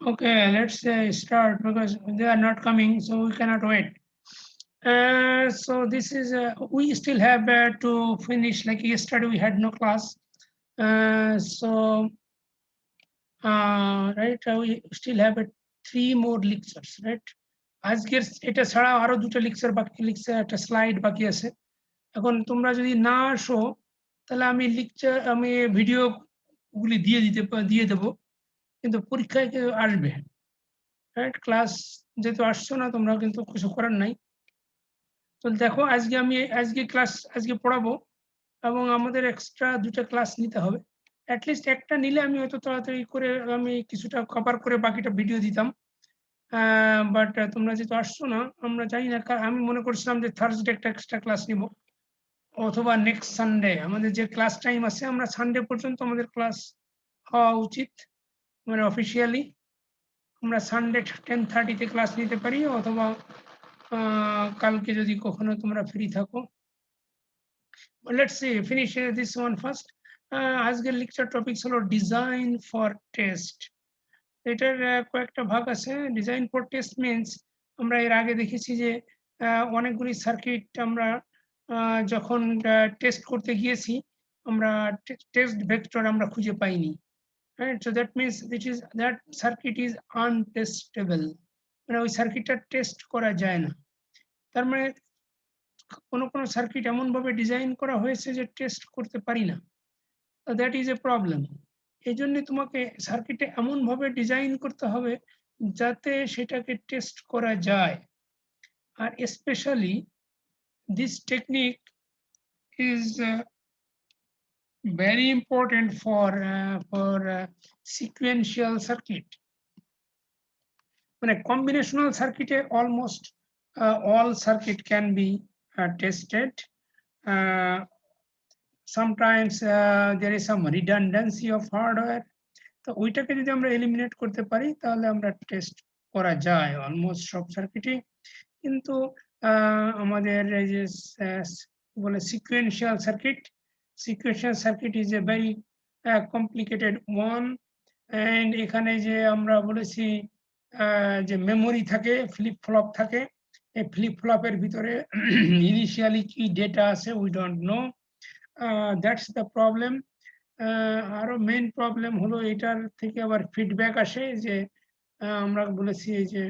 Okay, let's start because they are not coming, so we cannot wait. So this is we still have to finish. Like yesterday, we had no class, right. We still have 3 more lectures, right? আজকের এটা ছাড়া আরো 2টা lecture বাকি, lecture একটা slide বাকি আছে। এখন তোমরা যদি না আসো তাহলে আমি লেকচার আমি ভিডিও গুলি দিয়ে দেব, কিন্তু পরীক্ষায় কেউ আসবে, রাইট? ক্লাস যেহেতু আসছো না তোমরা, কিন্তু কিছু করার নাই। তো দেখো আজকে ক্লাস পড়াবো এবং আমাদের এক্সট্রা 2টা ক্লাস নিতে হবে। অ্যাটলিস্ট একটা নিলে আমি হয়তো তাড়াতাড়ি করে আমি কিছুটা কভার করে বাকিটা ভিডিও দিতাম। বাট তোমরা যেহেতু আসছো না, আমরা জানি না, আমি মনে করছিলাম যে থার্সডে একটা এক্সট্রা ক্লাস নিব, অথবা নেক্সট সানডে। আমাদের যে ক্লাস টাইম আছে, আমরা সানডে পর্যন্ত আমাদের ক্লাস হওয়া উচিত, মানে অফিসিয়ালি আমরা সানডে 10:30 তে ক্লাস নিতে পারি, অথবা কালকে যদি কখনো তোমরা ফ্রি থাকো। Let's see finish this one first. আজকের লেকচার টপিকস হলো ডিজাইন ফর টেস্ট। এটার কয়েকটা ভাগ আছে। ডিজাইন ফর টেস্ট মিনস আমরা এর আগে দেখেছি যে অনেকগুলি সার্কিট আমরা যখন টেস্ট করতে গিয়েছি, আমরা টেস্ট ভেক্টর আমরা খুঁজে পাইনি, right? So that means that circuit is untestable, মানে ওই সার্কিটটা টেস্ট করা যায় না। তার মানে কোনো সার্কিট এমন ভাবে ডিজাইন করা হয়েছে যে টেস্ট করতে পারি না, দ্যাট ইজ এ প্রবলেম। এই জন্য তোমাকে সার্কিটে এমন ভাবে ডিজাইন করতে হবে যাতে সেটাকে টেস্ট করা যায়। আর specially this technique is very important for sequential circuit. মানে combinational circuit almost all circuit can be tested. Sometimes there is some redundancy of hardware, তো ওইটাকে যদি আমরা এলিমিনেট করতে পারি তাহলে আমরা টেস্ট করা যায় অলমোস্ট সব সার্কিটে। কিন্তু আমাদের এই যে বলে sequential circuit is a very complicated one. And এখানে যে আমরা বলেছি যে মেমোরি থাকে, ফ্লিপ ফ্লপ থাকে, এই ফ্লিপ ফ্লপের ভিতরে ইনিশিয়ালি কি ডেটা আছে we don't know, that's the problem. আরো মেইন প্রবলেম হলো এটার থেকে আবার ফিডব্যাক আসে, যে আমরা বলেছি এই যে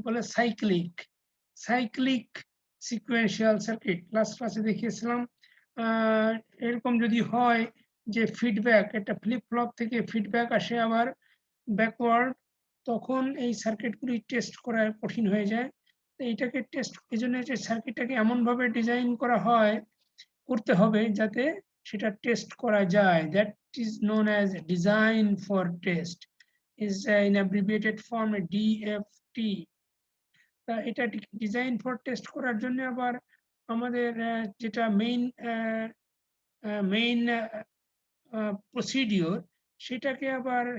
বলে সাইক্লিক সিকোয়েন্সিয়াল সার্কিট ক্লাসে দেখিয়েছিলাম। এরকম যদি হয় যে ফিডব্যাক, একটা ফ্লিপ ফ্লপ থেকে ফিডব্যাক আসে আবার ব্যাকওয়ার্ড, তখন এই সার্কিটগুলি টেস্ট করা কঠিন হয়ে যায়। এইটাকে টেস্ট, এই জন্য সার্কিটটাকে এমন ভাবে ডিজাইন করা হয়, করতে হবে যাতে সেটা টেস্ট করা যায়। That is known as design for test, is in abbreviated form DFT. এটা ডিজাইন ফর টেস্ট করার জন্য আবার আমাদের যেটা মেইন প্রসিডিওর,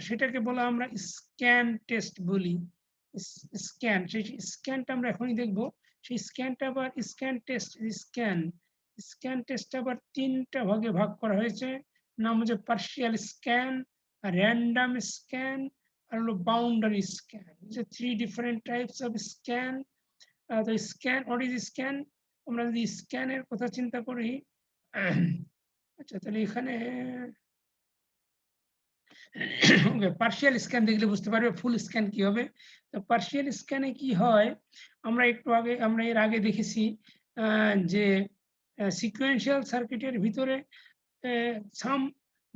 সেটাকে বলা আমরা স্ক্যান টেস্ট বলি। সেই স্ক্যানটা আমরা এখনই দেখবো। সেই স্ক্যানটা আবার স্ক্যান টেস্ট আবার 3টা ভাগে ভাগ করা হয়েছে। নাম হচ্ছে পার্শিয়াল স্ক্যান, র্যান্ডম স্ক্যান, আর হলো বাউন্ডারি স্ক্যান। যে 3 ডিফারেন্ট টাইপস অফ স্ক্যান। তো স্ক্যান, হোয়াট ইজ স্ক্যান? আমরা যদি স্ক্যানের কথা চিন্তা করি, আচ্ছা তাহলে এখানে পার্শিয়াল স্ক্যান দেখলে বুঝতে পারবে ফুল স্ক্যান কি হবে। তো পার্শিয়াল স্ক্যানে কি হয়, আমরা এর আগে দেখেছি যে সিকোয়েন্সিয়াল সার্কিটের ভিতরে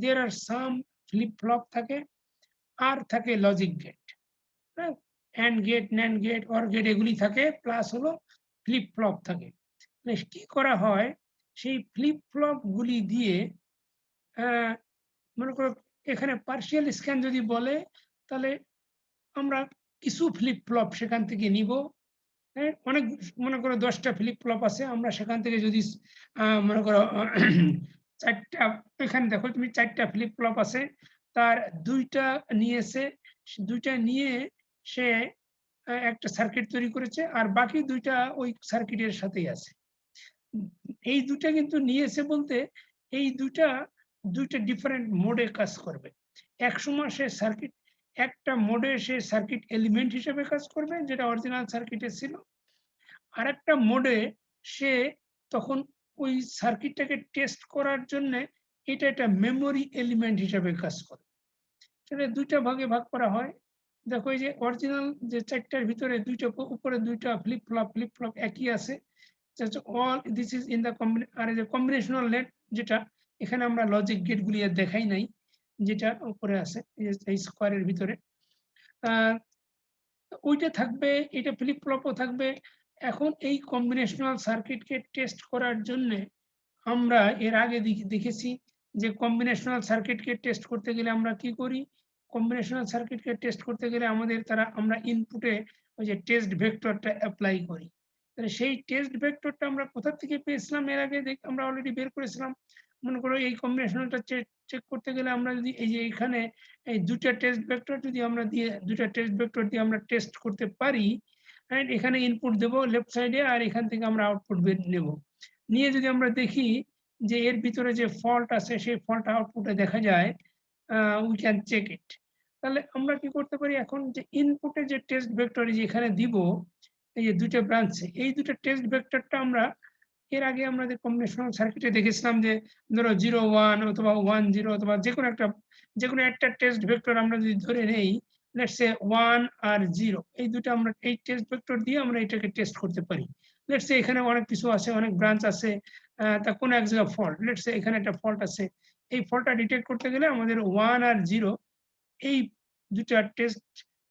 there are some flip flop থাকে, আর থাকে logic gate, and gate, nand gate, or gate, এগুলি থাকে, প্লাস হলো ফ্লিপ ফ্লপ থাকে। কি করা হয়, সেই ফ্লিপ ফ্লপ গুলি দিয়ে মনে করো এখানে পার্শিয়াল স্ক্যান যদি বলে, তাহলে আমরা কিছু ফ্লিপ ফ্লপ সেখান থেকে নিব। অনেক, মনে করো 10টা ফ্লিপ ফ্লপ আছে, আমরা সেখান থেকে যদি মনে করো 4টা, এখানে দেখো তুমি 4টা ফ্লিপ ফ্লপ আছে, তার 2টা নিয়েছে, 2টা নিয়ে সে একটা সার্কিট তৈরি করেছে, আর বাকি 2টা ওই সার্কিটের সাথেই আছে। এই 2টা কিন্তু নিয়েছে বলতে এই 2টা ডিফারেন্ট মোডে কাজ করবে। এক সময় সে সার্কিট একটা মোডে সে সার্কিট এলিমেন্ট হিসেবে কাজ করবে যেটা অরিজিনাল সার্কিটে ছিল। আরেকটা মোডে সে তখন ওই সার্কিটটাকে টেস্ট করার জন্যে এটা একটা মেমোরি এলিমেন্ট হিসেবে কাজ করে। সেটা ২ টা ভাগে ভাগ করা হয়। দেখো এই যে অরিজিনাল যে ৪ টার ভিতরে ২ টা উপরে ২ টা ফ্লিপ ফ্লপ একই আছে। All this is in the আর এই যে কম্বিনেশনাল নেট যেটা এখানে আমরা লজিক গেট গুলি আর দেখাই নাই, যেটা উপরে আছে এই স্কোয়ারের ভিতরে। ওইটা থাকবে, এটা ফ্লিপ ফ্লপও থাকবে। এখন এই কম্বিনেশনাল সার্কিটকে টেস্ট করার জন্যে আমরা এর আগে দেখেছি যে কম্বিনেশনাল সার্কিটকে টেস্ট করতে গেলে আমরা কি করি? কম্বিনেশনাল সার্কিটকে টেস্ট করতে গেলে আমরা ইনপুটে ওই যে টেস্ট ভেক্টরটা এপ্লাই করি। তাহলে সেই টেস্ট ভেক্টরটা আমরা কোথা থেকে পেয়েছিলাম? এর আগে আমরা অলরেডি বের করেছিলাম। মনে করো এই কম্বিনেশনালটা চেক করতে গেলে আমরা যদি এই যে এখানে এই ২ টা টেস্ট ভেক্টর যদি আমরা দিয়ে ২ টা টেস্ট ভেক্টর দিয়ে আমরা টেস্ট করতে পারি, রাইট? এখানে ইনপুট দেব লেফট সাইডে আর এখান থেকে আমরা আউটপুট নেব। নিয়ে যদি আমরা দেখি যে এর ভিতরে যে ফল্ট আছে সেই ফল্ট আউটপুটে দেখা যায়, উই ক্যান চেক ইট। তাহলে আমরা কি করতে পারি? এখন যে ইনপুটে যে টেস্ট ভেক্টর যে এখানে দিব এই যে ২ টা ব্রাঞ্চে, এই ২ টা টেস্ট ভেক্টরটা আমরা এর আগে আমাদের কম্বিনেশনাল সার্কিটে দেখেছিলাম যে ধরো 0 1 অথবা 1 0 অথবা যেকোনো একটা টেস্ট ভেক্টর আমরা যদি ধরে নেই, লেটস সে 1 আর 0, এই দুটো আমরা এই টেস্ট ভেক্টর দিয়ে আমরা এটাকে টেস্ট করতে পারি। লেটস সে এখানে অনেক কিছু আছে, অনেক ব্রাঞ্চ আছে, তা কোন এক জায়গায় ফল্ট, লেটস সে এখানে একটা ফল্ট আছে। এই ফল্টটা ডিটেক্ট করতে গেলে আমাদের 1 আর 0 এই দুটা টেস্ট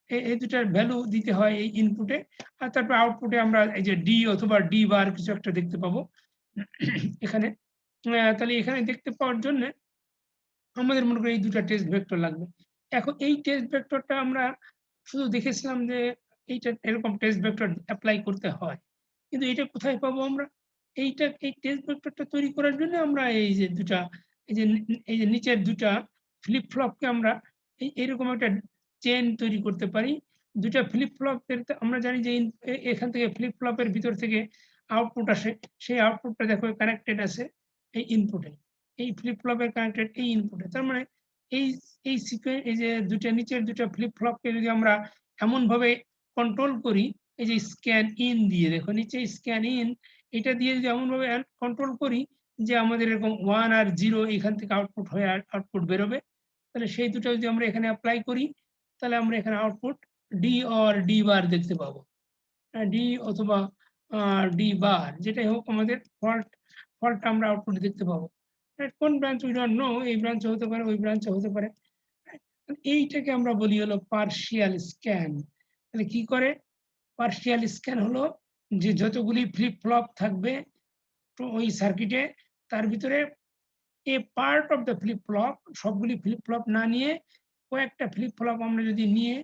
এই দুটার ভ্যালু দিতে হয় এই ইনপুটে, আর তারপর আউটপুটে আমরা এই যে ডি অথবা ডি বার কিছু একটা দেখতে পাবো এখানে। তাহলে এখানে দেখতে পাওয়ার জন্য আমাদের মনে করি এই ২ টা টেস্ট ভেক্টর লাগবে। এখন এই টেস্ট ভেক্টরটা আমরা শুধু দেখেছিলাম যে এইটা এরকম টেস্ট ভেক্টর এপ্লাই করতে হয়। কিন্তু এটা কোথায় পাবো আমরা? এই টেস্ট ভেক্টরটা তৈরি করার জন্য আমরা এই যে ২ টা এই যে নিচের ২ টা ফ্লিপ ফ্লপকে আমরা এইরকম একটা চেইন তৈরি করতে পারি। ২ টা ফ্লিপ ফ্লপের আমরা জানি যে এখান থেকে ফ্লিপ ফ্লপের ভিতর থেকে আউটপুট আসে। সেই আউটপুটটা দেখো কানেক্টেড আছে এই ইনপুটে। এই ফ্লিপ ফ্লপের কানেক্টেড এই ইনপুটে। তার মানে এই এই যে নিচের ২ টা ফ্লিপ ফ্লপকে যদি আমরা এমনভাবে কন্ট্রোল করি, এই যে স্ক্যান ইন দিয়ে দেখো নিচে স্ক্যান ইন, এটা দিয়ে যদি এমনভাবে কন্ট্রোল করি যে আমাদের এরকম 1 আর 0 এখান থেকে আউটপুট হয়ে আউটপুট বেরোবে। তাহলে সেই দুটো যদি আমরা এখানে এপ্লাই করি, তাহলে আমরা এখানে আউটপুট ডি অর ডি বার দেখতে পাবো। ডি অথবা ডি বার যেটাই হোক, আমাদের ফল্টটা আমরা আউটপুট দেখতে পাবো। কোন ব্রাঞ্চ উই ডোন্ট নো, এই ব্রাঞ্চে হতে পারে, ওই ব্রাঞ্চে হতে পারে। এইটাকে আমরা বলি হলো পার্শিয়াল স্ক্যান। তাহলে কি করে? পার্শিয়াল স্ক্যান হলো যে যতগুলি ফ্লিপ ফ্লপ থাকবে তো ওই সার্কিটে, তার ভিতরে a part of the flip flop, সবগুলি ফ্লিপ ফ্লপ না নিয়ে কয়েকটা ফ্লিপ ফ্লপ আমরা যদি নিয়ে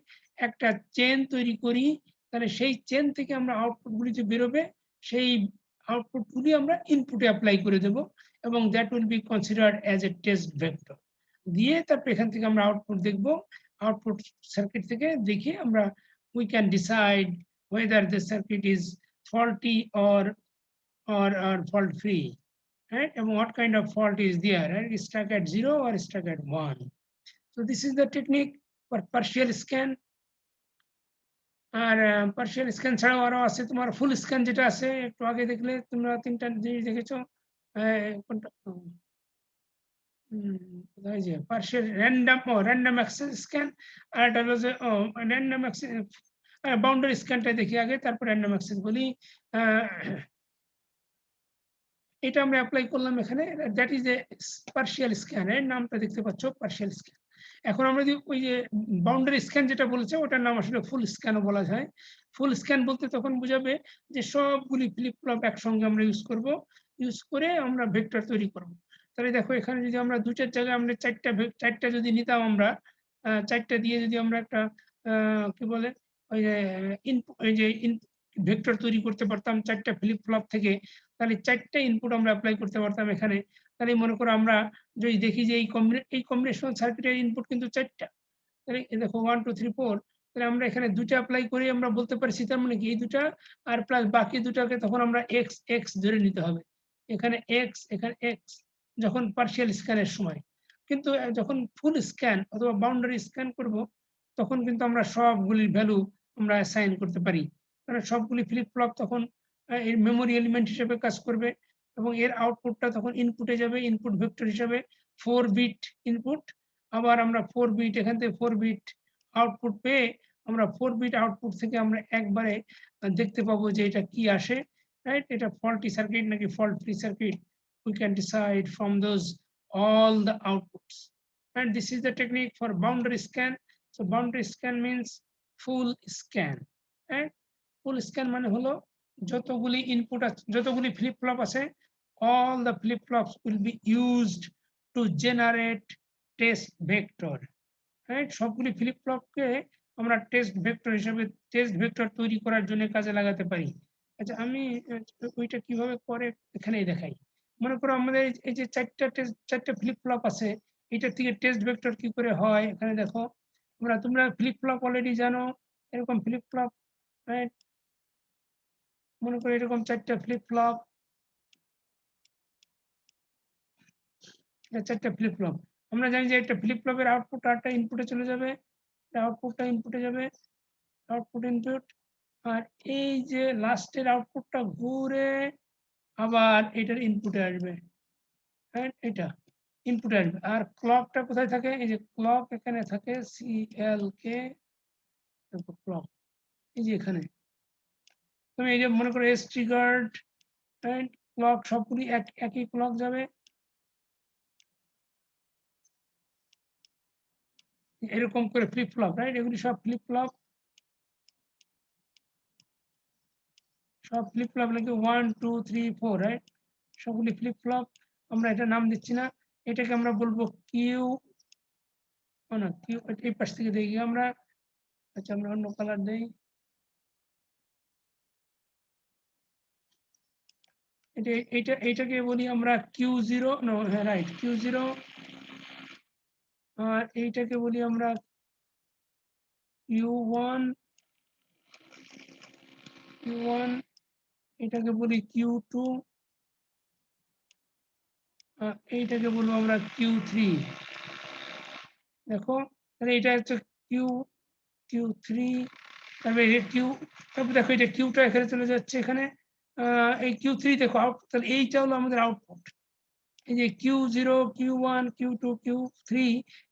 একটা চেন তৈরি করি, তাহলে সেই চেন থেকে আমরা আউটপুট গুলি যে বেরোবে সেই আউটপুট গুলি আমরা ইনপুটে অ্যাপ্লাই করে দেব, এবং that will be considered as a test vector. দিয়ে তারপর এখান থেকে আমরা আউটপুট দেখব। আউটপুট সার্কিট থেকে দেখে আমরা we can decide whether the circuit is faulty or fault free, right? And what kind of fault is there, right? Is stuck at 0 or stuck at 1. So this is the technique for partial scan. R partial scan ছাড়াও আরো আছে তোমার ফুল scan, যেটা আছে একটু আগে দেখলে তোমরা ৩টা জিনিস দেখেছো। কোনটা কোথায় যে partial random access scan, আর এটা হলো যে random access বাউন্ডারি স্ক্যানটা দেখি আগে, তারপর random access বলি। এটা আমরা অ্যাপ্লাই করলাম এখানে, that is a partial scan, এর নামটা দেখতে পাচ্ছ পার্শিয়াল স্ক্যান। এখন আমরা যদি ওই যে বাউন্ডারি স্ক্যান যেটা বলেছে ওটার নাম আসলে ফুল স্ক্যানও বলা যায়। ফুল স্ক্যান বলতে তখন বোঝাবে যে সবগুলি ফ্লিপ ফ্লপ একসঙ্গে আমরা ইউজ করে আমরা ভেক্টর তৈরি করব। তাহলে দেখো এখানে যদি আমরা ২টার জায়গায় আমরা ৪টা যদি নিতাম, আমরা ৪টা দিয়ে যদি আমরা একটা কি বলে ওই যে ভেক্টর তৈরি করতে পারতাম ৪টা ফ্লিপ ফ্লপ থেকে, তাহলে ৪টা ইনপুট আমরা অ্যাপ্লাই করতে পারতাম এখানে। তাহলে মনে করো আমরা যদি দেখি যে এই কম্বিনেশনাল সার্কিটের ইনপুট কিন্তু ৪টা, তাহলে দেখো 1 2 3 4, তাহলে আমরা এখানে ২টা অ্যাপ্লাই করে আমরা বলতে পারছি, তার মানে কি এই ২টা আর প্লাস বাকি ২টাকে তখন আমরা x ধরে নিতে হবে। এখানে x যখন পার্শিয়াল স্ক্যানের সময়। কিন্তু যখন ফুল স্ক্যান অথবা বাউন্ডারি স্ক্যান করব, তখন কিন্তু আমরা সবগুলির ভ্যালু আমরা অ্যাসাইন করতে পারি। কারণ সবগুলি ফ্লিপ ফ্লপ তখন এর মেমোরি এলিমেন্ট হিসেবে কাজ করবে এবং এর আউটপুটটা তখন ইনপুটে যাবে, ইনপুট ভেক্টর হিসাবে 4 বিট ইনপুট। আবার আমরা 4 বিট এখান থেকে 4 বিট আউটপুট পেয়ে আমরা 4 বিট আউটপুট থেকে আমরা একবারে দেখতে পাবো যে এটা কি আসে, রাইট? এটা ফল্টি সার্কিট নাকি fault free circuit. We can decide from those all the outputs. And this is the technique for boundary scan. So boundary scan means full scan. And full scan মানে হলো যতগুলি input আছে, যতগুলি flip flop আছে, all the flip flops will be used to generate test vector. Right? সবগুলি flip ফ্লপকে আমরা test vector হিসেবে test vector তৈরি করার জন্য কাজে লাগাতে পারি। আচ্ছা, আমি ওইটা কিভাবে করে এখানেই দেখাই। মনে করো আমাদের এই যে চারটা ফ্লিপ ফ্লপ আছে, এটা থেকে টেস্ট ভেক্টর কি করে হয় এখানে দেখো। তোমরা ফ্লিপ ফ্লপ অলরেডি জানো, এরকম ফ্লিপ ফ্লপ, রাইট? মনে করো এরকম চারটা ফ্লিপ ফ্লপ, চারটা ফ্লিপ ফ্লপ। আমরা জানি যে একটা ফ্লিপ ফ্লপের আউটপুট আরটা ইনপুটে চলে যাবে, আউটপুটটা ইনপুটে যাবে, আউটপুট ইনপুট, আর এই যে লাস্টের আউটপুটটা ঘুরে আবার এটার ইনপুটে আসবে, রাইট? এটা ইনপুটে আসবে। আর ক্লকটা কোথায় থাকে? এই যে ক্লক এখানে থাকে, CLK ক্লক, এই যে এখানে। তুমি এই যে মনে করো এস ট্রিগার্ড, রাইট? ক্লক সবগুলি একই ক্লক যাবে, এরকম করে ফ্লিপ ফ্লপ, রাইট? এগুলি সব ফ্লিপ ফ্লপ, সব ফ্লিপ ফ্লপ নাকি 1 2 3 4, রাইট? সবগুলি ফ্লিপ ফ্লপ। আমরা এটা নাম দিচ্ছি না, এটাকে আমরা বলবো কিউ, না কিউ এই পাশ থেকে দেখি আমরা। আচ্ছা, আমরা অন্য কালার দেই। এইটাকে বলি আমরা Q0, নো, হ্যাঁ রাইট, Q0। আর এইটাকে বলি আমরা Q1, এটাকে বলি Q2, এইটাকে বলবো আমরা Q3। দেখো, তাহলে এটা হচ্ছে Q3, তারপরে তারপর দেখো এটা কিউটা এখানে চলে যাচ্ছে এখানে, এই Q3 দেখো আউটপুট, তাহলে এইটা হলো আমাদের আউটপুট। এই যে Q0, Q1, Q2, Q3,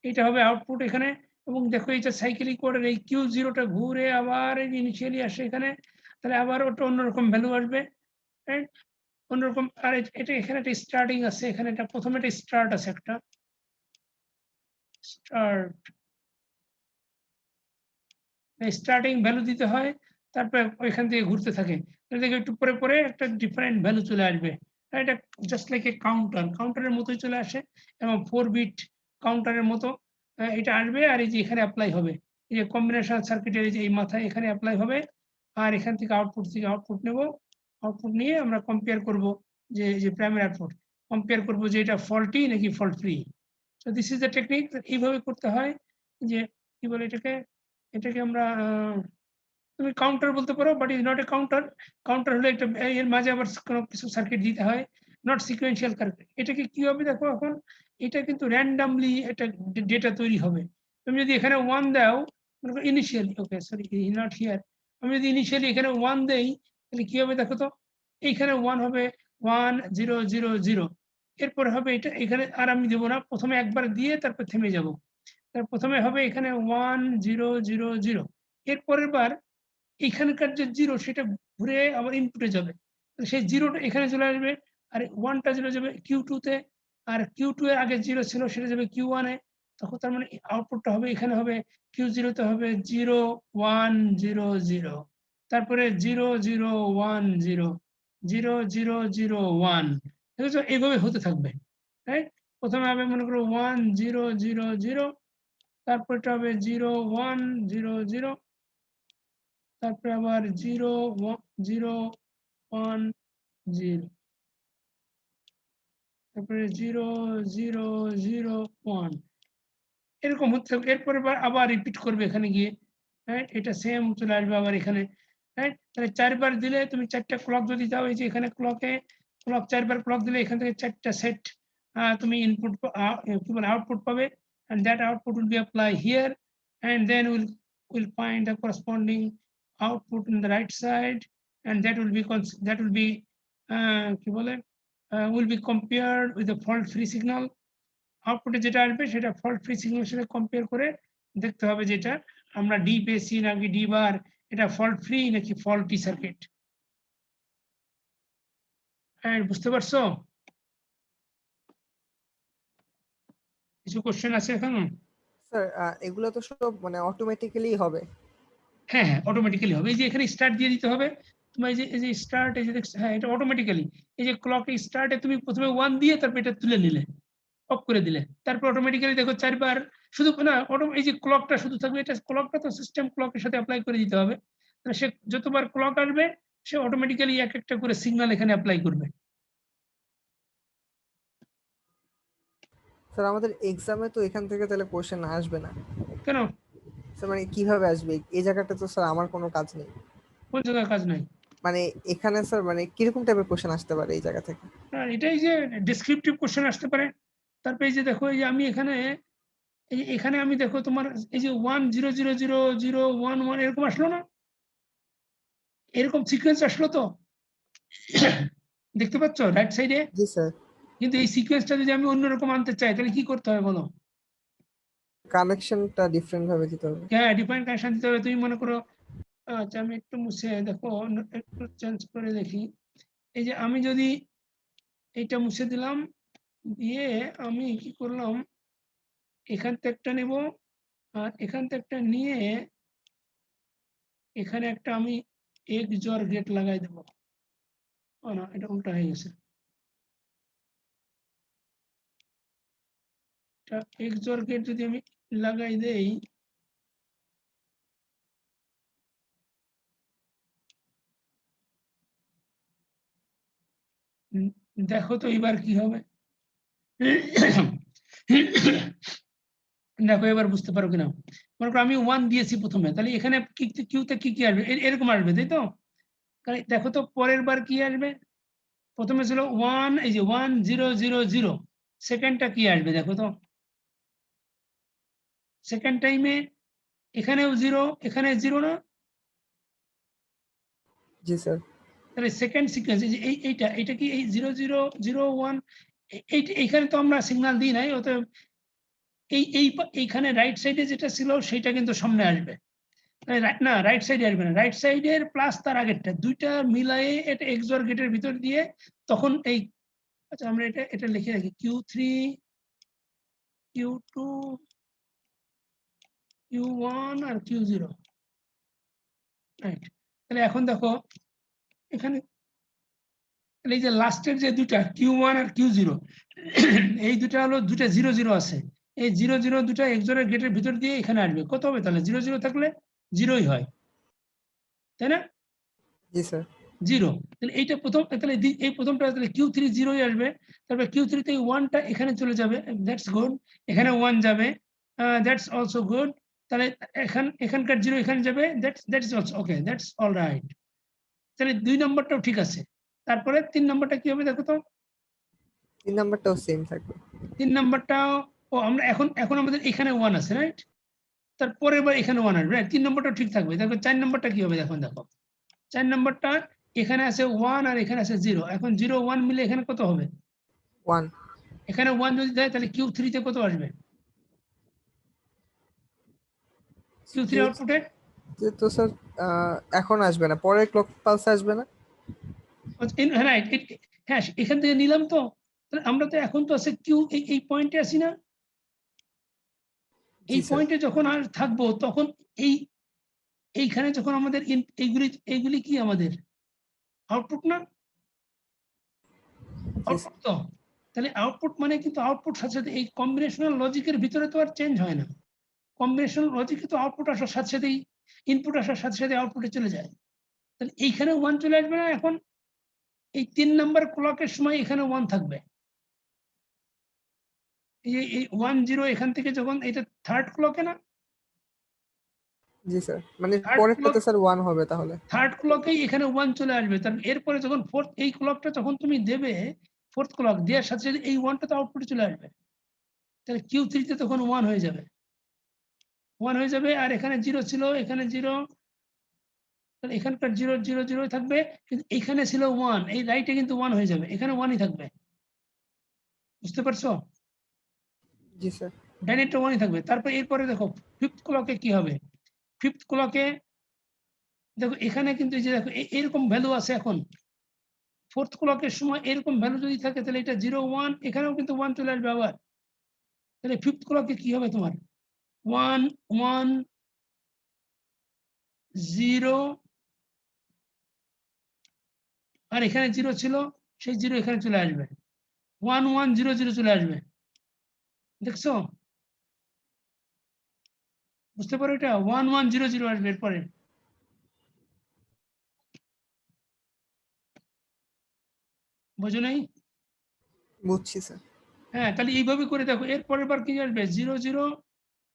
এটা হবে আউটপুট এখানে। এবং দেখো এটা সাইকেলিক কোডের এই Q0টা ঘুরে আবার ইনিশিয়ালি আসে এখানে, তাহলে আবার ওটা অন্যরকম ভ্যালু আসবে, রাইট? অন্যরকম। আর এটা এখানে একটা স্টার্টিং আছে, এখানে একটা প্রথমে একটা স্টার্ট আছে, একটা স্টার্টিং ভ্যালু দিতে হয়, তারপরে ওইখান থেকে ঘুরতে থাকে। দেখে একটু পরে পরে একটা ডিফারেন্ট ভ্যালু চলে আসবে, এটা জাস্ট লাইক এ কাউন্টারের মতোই চলে আসে এবং 4 বিট কাউন্টারের মতো এটা আসবে। আর এই যে এখানে অ্যাপ্লাই হবে, এই যে কম্বিনেশন সার্কিটের এই যে এই মাথায় এখানে অ্যাপ্লাই হবে। আর এখান থেকে আউটপুট নেব, আউটপুট নিয়ে আমরা কম্পেয়ার করব যে প্রাইমারি আউটপুট কম্পেয়ার করব যে এটা ফল্টি নাকি fault free. So this is the technique, এইভাবে করতে হয়। যে কি বলে এটাকে আমরা তুমি কাউন্টার বলতে পারো, but is not a counter. Counter হলে একটা এর মাঝে আবার কোনো কিছু সার্কিট দিতে হয়, নট সিকোয়েন্সিয়াল সার্কিট। এটাকে কি হবে দেখো, এখন এটা কিন্তু র্যান্ডামলি একটা ডেটা তৈরি হবে। তুমি যদি এখানে 1 দাও, initially, okay sorry not here, আমি যদি ইনিশিয়ালি এখানে 1 দেই, তাহলে কি হবে দেখো তো, এইখানে 1 হবে 1 0 0 0, এরপরে হবে এটা এখানে আর আমি দেবো না, প্রথমে একবার দিয়ে তারপর থেমে যাব। তার প্রথমে হবে এখানে 1 0 0 0, এর পরের বার এখানকার যে 0 সেটা ঘুরে আবার ইনপুটে যাবে, সেই 0টা এখানে চলে আসবে, আর 1টা চলে যাবে Q2 তে, আর Q2 এর আগে 0 ছিল সেটা যাবে Q1 এ। তখন তার মানে আউটপুটটা হবে এখানে হবে Q0 তে হবে 0 1 0 0, তারপরে 0 0 1 0 0 0 0 1, দেখেছো এইভাবে হতে থাকবে, রাইট? প্রথমে হবে মনে করো 1 0 0 0, তারপরটা হবে 0 1 0 0, তারপরে আবার 0 0 1 0, তারপরে 0 0 0 1, এরকম হচ্ছে। এরপরে আবার রিপিট করবে এখানে গিয়ে, রাইট? এটা সেম চলে আসবে আবার এখানে, রাইট? তাহলে 4 বার দিলে তুমি 4টা ক্লক যদি দাও, এই যে এখানে ক্লক 4 বার ক্লক দিলে এখান থেকে 4টা সেট তুমি ইনপুট কি বলে আউটপুট পাবে, and that output will be apply here, and then we'll find the corresponding output on the right side, and that will be will be compared with the fault free signal. আউটপুটে যেটা আসবে সেটা fault free সিগন্যালের সাথে compare করে দেখতে হবে যেটা আমরা ডি পেয়েছি নাকি ডি বার এটা ফল্ট ফ্রি নাকি ফল্টি সার্কিট। বুঝতে পারছো? কিছু কোশ্চেন আছে এখন? স্যার এগুলো তো সব মানে অটোমেটিক্যালি হবে? হ্যাঁ হ্যাঁ অটোমেটিক্যালি হবে। এই যে এখানে স্টার্ট দিয়ে দিতে হবে তোমার, এই যে স্টার্ট, এই যে হ্যাঁ এটা অটোমেটিক্যালি, এই যে ক্লকে স্টার্টে তুমি প্রথমে 1 দিয়ে তারপর এটা তুলে নিলে, অফ করে দিলে, তারপর অটোমেটিক্যালি দেখো 4 বার শুধু না এই যে ক্লকটা শুধু থাকবে, এটা ক্লকটা তো সিস্টেম ক্লকের সাথে অ্যাপ্লাই করে দিতে হবে। সে যতবার ক্লক আসবে সে অটোমেটিক্যালি এক একটা করে সিগন্যাল এখানে অ্যাপ্লাই করবে। স্যার আমাদের এক্সামে তো এখান থেকে তাহলে কোশ্চেন আসবে না কেন? স্যার? মানে কিভাবে আসবে এই জায়গাটা? তো স্যার আমার কোনো কাজ নেই। কোন জায়গায় কাজ নাই? মানে এখানে স্যার মানে কিরকম টাইপের কোশ্চেন আসতে পারে এই জায়গা থেকে? এটাই যে ডেসক্রিপটিভ কোশ্চেন আসতে পারে। তারপরে এই যে দেখো, এই যে আমি এখানে আমি দেখো তোমার এই যে 1000001 এরকম আসলো না, এরকম সিকোয়েন্স আসলো তো দেখতে পাচ্ছ রাইট সাইডে? জি স্যার। কিন্তু এই সিকোয়েন্সটা যদি আমি অন্যরকম আনতে চাই তাহলে কি করতে হবে বলো? কানেকশনটা ডিফারেন্ট ভাবে দিতে হবে। হ্যাঁ ডিফারেন্ট কানেকশন দিতে হবে। তুমি মনে করো, আচ্ছা আমি একটু মুছে দেখো, একটু চেঞ্জ করে দেখি। এই যে আমি যদি এইটা মুছে দিলাম, দিয়ে আমি কি করলাম, এখান থেকে একটা নেব আর এখান থেকে একটা নিয়ে এখানে একটা আমি XOR গেট লাগাই দেব। না এটা উল্টা হয়ে গেছে, এটা XOR গেট যদি আমি লাগাই দেই, দেখো তো এবার কি হবে। দেখো এবার বুঝতে পারো কিনা। মনে করো আমি 1 দিয়েছি প্রথমে, তাহলে এখানে কিউতে কি আসবে, এরকম আসবে তাই তো? দেখো তো পরের বার কি আসবে। প্রথমে ছিল 1, এই যে 1000, সেকেন্ডটা কি আসবে দেখো তো। সেকেন্ড টাইমে এখানেও 0, এখানে 0 না? জি স্যার। তাহলে সেকেন্ড সিকোয়েন্স এই যে এইটা কি এই 0001, এইখানে তো আমরা সিগন্যাল দিই নাই, অতএব এইখানে রাইট সাইডে যেটা ছিল সেটা কিন্তু সামনে আসবে না, রাইট সাইডে আসবে না, রাইট সাইডের প্লাস তার আগেরটা দুইটা মিলায়ে এটা XOR গেটের ভিতর দিয়ে তখন এই, আচ্ছা আমরা এটা লিখে রাখি Q3 Q2 Q1 আর Q0, রাইট। তাহলে এখন দেখো এখানে এই যে লাস্টের যে দুটা Q1 আর Q0, এই দুটা হলো দুটা 00 আছে, এই 00 দুটা XOR গেটের ভিতর দিয়ে এখানে আসবে। কত হবে তাহলে? 00 থাকলে 0ই হয়, তাই না? জি স্যার। 0, তাহলে এইটা প্রথম, তাহলে এই প্রথমটা তাহলে Q3 0ই আসবে। তারপর Q3 তে 1টা এখানে চলে যাবে, দ্যাটস গুড। এখানে 1 যাবে, দ্যাটস অলসো গুড। তাহলে এখানকার 0 এখানে যাবে, that's also okay, that's all right. তাহলে 2 নম্বরটাও ঠিক আছে। তারপরে 3 নম্বরটা কি হবে দেখো তো। 3 নাম্বারটাও সেম থাকবে। 3 নম্বরটাও, ও আমরা এখন আমাদের এখানে 1 আছে, রাইট? তারপরের বার এখানে 1 আসবে, 3 নম্বরটা ঠিক থাকবে। দেখো 4 নম্বরটা কি হবে দেখো। 4 নম্বরটা এখানে আছে 1 আর এখানে আছে 0, এখন 0 1 মিলে এখানে কত হবে? 1। এখানে 1 যদি দেয় তাহলে Q3 তে কত আসবে? Q3 আউটপুটে তো স্যার এখন আসবে না, পরের ক্লক পালস আসবে না? রাইট, হ্যাঁ এখান থেকে নিলাম তো। তাহলে আমরা তো এখন তো আছে কিউ, এই পয়েন্টে আসি না? এই পয়েন্টে যখন আর থাকবো তখন এইখানে যখন আমাদের এইগুলি কি আমাদের আউটপুট না? আউটপুট তো। তাহলে আউটপুট মানে কিন্তু আউটপুট সাথে সাথে এই কম্বিনেশনাল লজিকের ভিতরে তো আর চেঞ্জ হয় না। কম্বিনেশনাল লজিকে তো আউটপুট আসার সাথে সাথেই, ইনপুট আসার সাথে সাথে আউটপুটে চলে যায়। তাহলে এইখানে 1 চলে আসবে না? এখন এই 3 নাম্বার ক্লকের সময় এখানে 1 থাকবে। এই 10 এখান থেকে যখন এটা থার্ড ক্লকে না? জি স্যার, মানে পরেরটাতে স্যার 1 হবে তাহলে। থার্ড ক্লকেই এখানে 1 চলে আসবে। তার এরপরে যখন ফোর্থ এই ক্লকটা যখন তুমি দেবে, ফোর্থ ক্লক দেওয়ার সাথে সাথে এই 1টা তো আউটপুটে চলে আসবে। তাহলে Q3 তে তখন 1 হয়ে যাবে। 1 হয়ে যাবে, আর এখানে 0 ছিল, এখানে 0, তাহলে এখানকার 0 0 0 থাকবে, কিন্তু এখানে ছিল 1, এই রাইটে কিন্তু 1 হয়ে যাবে, এখানে 1ই থাকবে। বুঝতে পারছো? জি স্যার। ডাইনেটটা 1ই থাকবে। তারপর এরপরে দেখো 5th ক্লকে কি হবে? 5th ক্লকে দেখো এখানে কিন্তু এই যে দেখো এরকম ভ্যালু আছে এখন। 4th ক্লকের সময় এরকম ভ্যালু যদি থাকে তাহলে এটা 0 1, এখানেও কিন্তু 1 চলে আসবে আবার। তাহলে 5th ক্লকে কি হবে তোমার? 1 1 0, আর এখানে 0 ছিল, সেই 0 এখানে চলে আসবে। 1 1 0 0 চলে আসবে। দেখছো? বুঝতে পারো এটা? 1 1 0 0 আসবে এরপরে। বোঝো নাই? বুঝছি স্যার। হ্যাঁ, তাহলে এইভাবে করে দেখো, এর পরের বার কি আসবে? 0 0,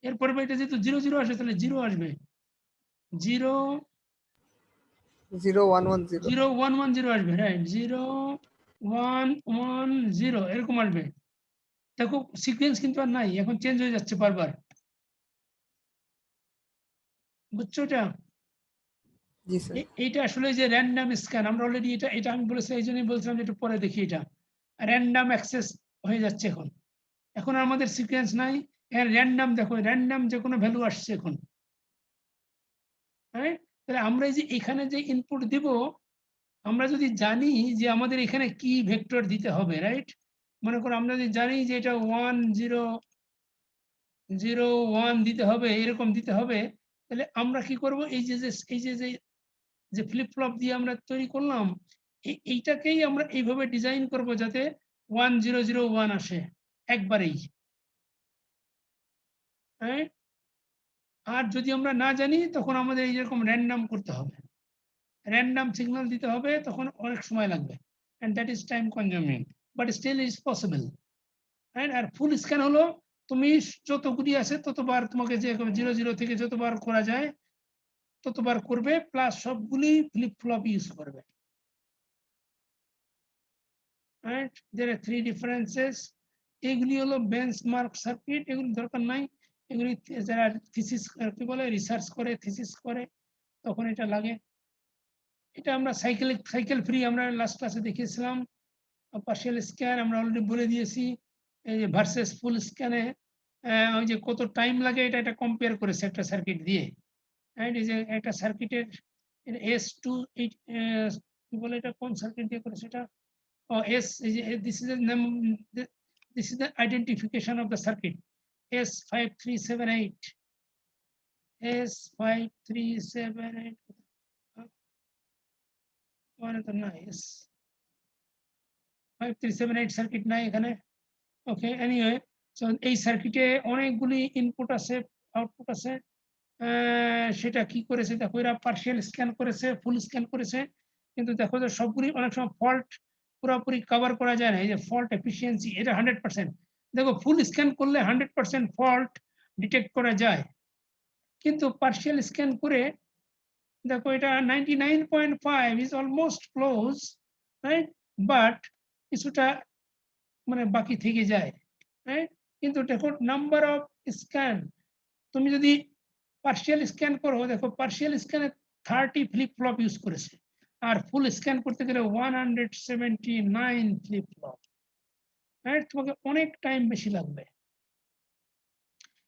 এর পরের বার এটা যেহেতু 0 0 আসে তাহলে 0 আসবে। 0 0 1 1 0। 0 1 1 0 আসবে, রাইট? 0 1 1 0 এরকম আসবে। দেখো সিকোয়েন্স কিন্তু আর নাই, এখন চেঞ্জ হয়ে যাচ্ছে বারবার। বুঝছো এটা? জি স্যার। এইটা আসলে যে র্যান্ডম স্ক্যান, আমরা অলরেডি এটা এটা আমি বলেছি, এই জন্যই বলছিলাম যে একটু পরে দেখি। এটা র্যান্ডম অ্যাক্সেস হয়ে যাচ্ছে এখন। এখন আর আমাদের সিকোয়েন্স নাই, র্যান্ডম। দেখো র্যান্ডম যে কোনো ভ্যালু আসছে এখন, রাইট? তাহলে আমরা এই যে এখানে যে ইনপুট দিব, আমরা যদি জানি যে আমাদের এখানে কি ভেক্টর দিতে হবে, রাইট? মনে করো আমরা যদি জানি যে এটা 1 0 0 1 দিতে হবে, এরকম দিতে হবে, তাহলে আমরা কি করব? এই যে এই যে ফ্লিপ ফ্লপ দিয়ে আমরা তৈরি করলাম, এইটাকেই আমরা এইভাবে ডিজাইন করব যাতে 1 0 0 1 আসে একবারেই, রাইট? আর যদি আমরা না জানি তখন আমাদের এইরকম র্যান্ডম করতে হবে, র্যান্ডম সিগন্যাল দিতে হবে, তখন অনেক সময় লাগবে, and that is time consuming, but still is possible, right? আর ফুল স্ক্যান হলো তুমি যতগুলি আছে ততবার তোমাকে যে 0 0 থেকে যতবার করা যায় ততবার করবে, প্লাস সবগুলি ফ্লিপ ফ্লপ ইউজ করবে, right? There are 3 differences. এগুলি হলো বেঞ্চমার্ক সার্কিট, এগুলি দরকার নাই। এগুলি যারা থিসিস কি বলে, রিসার্চ করে, থিসিস করে, তখন এটা লাগে। এটা আমরা সাইকেল ফ্রি আমরা লাস্ট ক্লাসে দেখিয়েছিলাম। পার্শিয়াল স্ক্যান আমরা অলরেডি বলে দিয়েছি। এই যে ভার্সেস ফুল স্ক্যানে ওই যে কত টাইম লাগে এটা কম্পেয়ার করেছে একটা সার্কিট দিয়ে, রাইট? এই যে একটা সার্কিটের S2 কি বলে, এটা কোন সার্কিট দিয়ে করেছে এটা? S, this is the name, this is the identification of the circuit, S5378, S5378, মানে তো না, S5378 সার্কিট নাই এখানে। ওকে, এনিওয়ে, সো এই সার্কিটে অনেকগুলি ইনপুট আছে, আউটপুট আছে। সেটা কি করেছে দেখো, এরা পার্শিয়াল স্ক্যান করেছে, ফুল স্ক্যান করেছে, কিন্তু দেখো যে সবগুলি অনেক সময় ফল্ট পুরোপুরি কভার করা যায় না। এই যে ফল্ট এফিসিয়েন্সি, এটা 100%। দেখো ফুল স্ক্যান করলে 100% ফল্ট ডিটেক্ট করা যায়, কিন্তু পার্শিয়াল স্ক্যান করে দেখো এটা 99.5 is almost close, right? But কিছুটা মানে বাকি থেকে যায়, রাইট? কিন্তু দেখো নাম্বার অফ স্ক্যান, তুমি যদি পার্শিয়াল স্ক্যান করো, দেখো পার্শিয়াল স্ক্যানে 30 ফ্লিপ ফ্লপ ইউজ করেছে, আর ফুল স্ক্যান করতে গেলে 179 ফ্লিপ ফ্লপ, রাইট? তোমাকে অনেক টাইম বেশি লাগবে।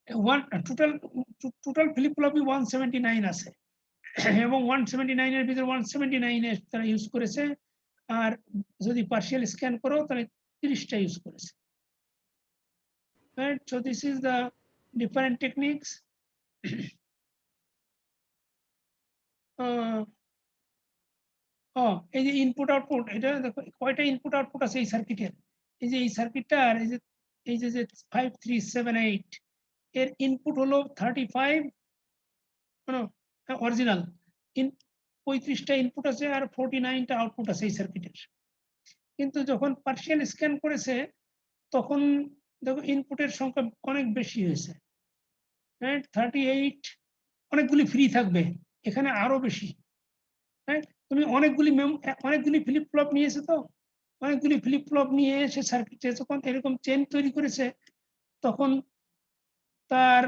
ওয়ান টোটাল ফ্লিপ ফ্লপই 179 আছে, এবং 179 এর ভিতরে 179 এর তারা ইউজ করেছে, আর যদি পার্শিয়াল স্ক্যান করো তাহলে 30টা ইউজ করেছে, right? So this is the different techniques. এই যে ইনপুট আউটপুট, এটা দেখো কয়টা ইনপুট আউটপুট আছে এই সার্কিটের। এই যে এই সার্কিটটা, আর এই যে 5378 এর ইনপুট হলো 35, অরিজিনাল 35টা ইনপুট আছে আর 49টা আউটপুট আছে এই সার্কিটের। কিন্তু যখন পার্শিয়াল স্ক্যান করেছে তখন দেখো ইনপুটের সংখ্যা অনেক বেশি হয়েছে, রাইট? 38, অনেকগুলি ফ্রি থাকবে, এখানে আরো বেশি, রাইট? তুমি অনেকগুলি ফ্লিপ ফ্লপ নিয়েছে, তো অনেকগুলি ফ্লিপ ফ্লপ নিয়ে এসে সার্কিটে যখন এরকম চেন তৈরি করেছে, তখন তার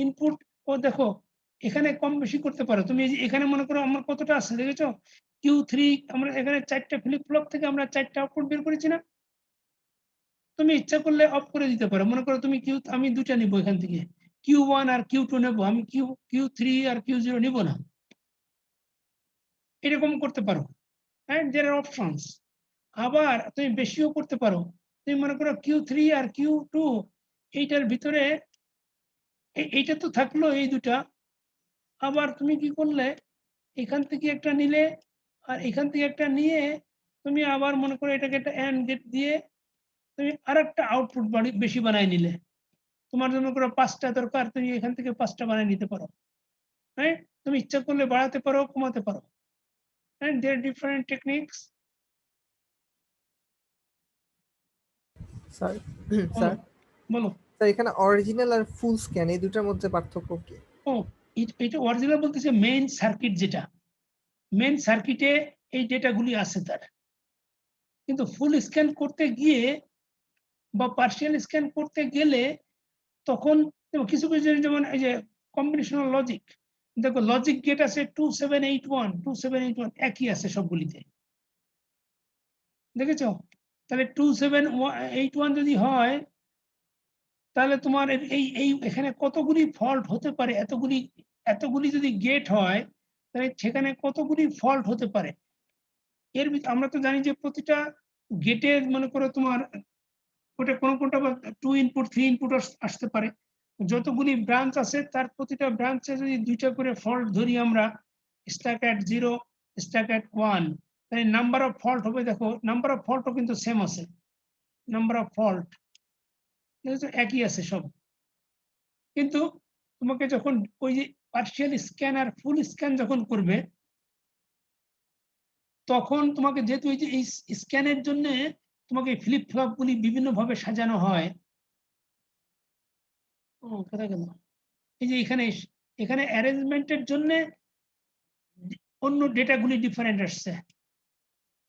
ইনপুট ও দেখো এখানে কম বেশি করতে পারো তুমি। এখানে মনে করো আমার কতটা আছে দেখেছো, Q3 আমরা এখানে 4টা ফ্লিপ ফ্লপ থেকে আমরা 4টা আউটপুট বের করেছি না। তুমি ইচ্ছা করলে অফ করে দিতে পারো, মনে করো তুমি আমি 2টা নিব এখান থেকে, Q1 আর Q2 নেব, আমি Q3 আর Q0 নিব না, এরকম করতে পারো। হ্যাঁ, দেয়ার আর অপশনস। আবার তুমি বেশিও করতে পারো, তুমি মনে করো Q3 আর Q2 এইটার ভিতরে এইটা তো থাকলো এই দুটা, আবার তুমি কি করলে এখান থেকে একটা নিলে আর এখান থেকে একটা নিয়ে তুমি আবার মনে করো এটাকে একটা এন্ড গেট দিয়ে তুমি আরেকটা আউটপুট বেশি বানায় নিলে, তোমার জন্য করে 5টা দরকার, তুমি এখান থেকে 5টা বানিয়ে নিতে পারো। হ্যাঁ, তুমি ইচ্ছা করলে বাড়াতে পারো, কমাতে পারো। হ্যাঁ, দেয়ার ডিফারেন্ট টেকনিক্স। স্যার বলো স্যার বলো। স্যার এখানে অরিজিনাল আর ফুল স্ক্যান এই দুটার মধ্যে পার্থক্য কি? ও, এটা অরিজিনাল বলতেছে মেইন সার্কিট, যেটা মেইন সার্কিটে এই ডেটাগুলি আছে তার, কিন্তু ফুল স্ক্যান করতে গিয়ে বা পার্শিয়াল স্ক্যান করতে গেলে তখন কিছু কিছু জিনিস, যেমন এই যে কম্বিনেশনাল লজিক, দেখো লজিক গেট আছে 2781 একই আছে সবগুলিতে, দেখেছো? তাহলে 2781 যদি হয় তাহলে তোমার এই এখানে কতগুলি ফল্ট হতে পারে, এতগুলি যদি গেট হয় তাহলে সেখানে কতগুলি ফল্ট হতে পারে। আমরা তো জানি যে প্রতিটা গেটের মনে করো তোমার ওটা কোনটা 2 ইনপুট 3 ইনপুট আসতে পারে। যতগুলি ব্রাঞ্চ আছে তার প্রতিটা ব্রাঞ্চে যদি 2টা করে ফল্ট ধরি আমরা, স্ট্যাক এট 0, স্ট্যাক এট 1, তাহলে নাম্বার অফ ফল্ট হবে, দেখো নাম্বার অফ ফল্টও কিন্তু সেম আছে, নাম্বার অফ ফল্ট একই আছে সব। কিন্তু তোমাকে যখন ওই যে পার্শিয়াল স্ক্যান আর ফুল স্ক্যান যখন করবে তখন তোমাকে, যেহেতু এই যে এই স্ক্যানের জন্য তোমাকে ফ্লিপ ফ্লপ গুলি বিভিন্ন ভাবে সাজানো হয়। ও কোথায় গেল, এই যে এখানে অ্যারেঞ্জমেন্টের জন্য অন্য ডেটাগুলি ডিফারেন্ট আসছে,